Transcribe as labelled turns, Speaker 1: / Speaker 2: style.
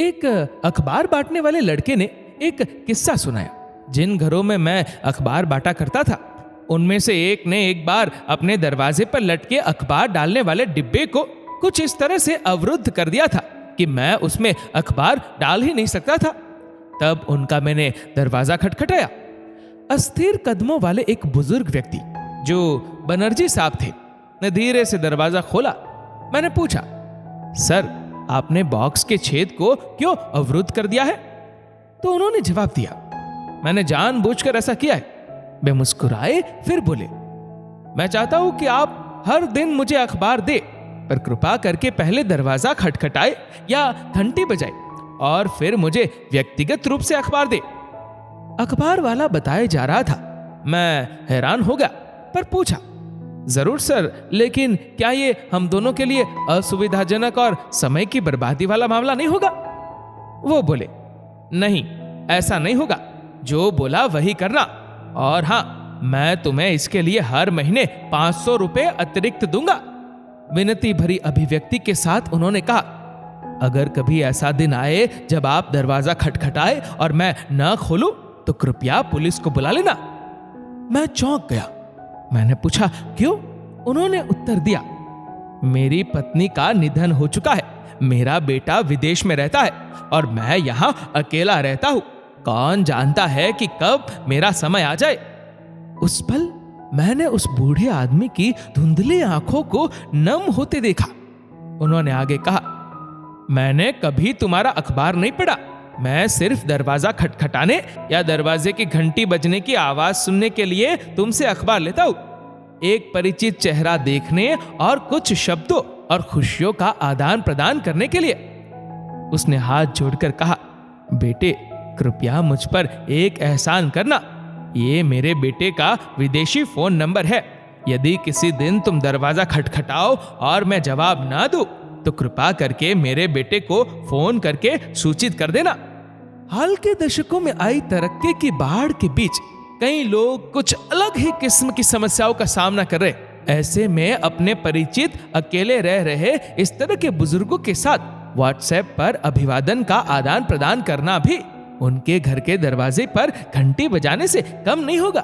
Speaker 1: एक अखबार बांटने वाले लड़के ने एक किस्सा सुनाया। जिन घरों में मैं अखबार बांटा करता था, उनमें से एक ने एक बार अपने दरवाजे पर लटके अखबार डालने वाले डिब्बे को कुछ इस तरह से अवरुद्ध कर दिया था कि मैं उसमें अखबार डाल ही नहीं सकता था। तब उनका मैंने दरवाजा खटखटाया। अस्थिर कदमों वाले एक बुजुर्ग व्यक्ति जो बनर्जी साहब थे ने धीरे से दरवाजा खोला। मैंने पूछा, सर, आपने बॉक्स के छेद को क्यों अवरुद्ध कर दिया है? तो उन्होंने जवाब दिया, मैंने जानबूझकर ऐसा किया है। वे मुस्कुराए, फिर बोले, मैं चाहता हूं कि आप हर दिन मुझे अखबार दे, पर कृपा करके पहले दरवाजा खटखटाए या घंटी बजाए और फिर मुझे व्यक्तिगत रूप से अखबार दे। अखबार वाला बताया जा रहा था। मैं हैरान हो गया, पर पूछा, जरूर सर, लेकिन क्या ये हम दोनों के लिए असुविधाजनक और समय की बर्बादी वाला मामला नहीं होगा? वो बोले, नहीं, ऐसा नहीं होगा। जो बोला वही करना। और हाँ, मैं तुम्हें इसके लिए हर महीने 500 रुपए अतिरिक्त दूंगा। विनती भरी अभिव्यक्ति के साथ उन्होंने कहा, अगर कभी ऐसा दिन आए जब आप दरवाजा खटखटाए और मैं न खोलूं, तो कृपया पुलिस को बुला लेना। मैं चौंक गया। मैंने पूछा, क्यों? उन्होंने उत्तर दिया, मेरी पत्नी का निधन हो चुका है, मेरा बेटा विदेश में रहता है और मैं यहां अकेला रहता हूं। कौन जानता है कि कब मेरा समय आ जाए। उस पल मैंने उस बूढ़े आदमी की धुंधली आंखों को नम होते देखा। उन्होंने आगे कहा, मैंने कभी तुम्हारा अखबार नहीं पढ़ा। मैं सिर्फ दरवाजा खटखटाने या दरवाजे की घंटी बजने की आवाज सुनने के लिए तुमसे अखबार लेता हूं, एक परिचित चेहरा देखने और कुछ शब्दों और खुशियों का आदान प्रदान करने के लिए। उसने हाथ जोड़कर कहा, बेटे, कृपया मुझ पर एक एहसान करना। ये मेरे बेटे का विदेशी फोन नंबर है। यदि किसी दिन तुम दरवाजा खटखटाओ और मैं जवाब ना दूं, तो कृपा करके मेरे बेटे को फोन करके सूचित कर देना। हाल के दशकों में आई तरक्की की बाढ़ के बीच कई लोग कुछ अलग ही किस्म की समस्याओं का सामना कर रहे। ऐसे में अपने परिचित अकेले रह रहे इस तरह के बुजुर्गों के साथ व्हाट्सएप पर अभिवादन का आदान प्रदान करना भी उनके घर के दरवाजे पर घंटी बजाने से कम नहीं होगा।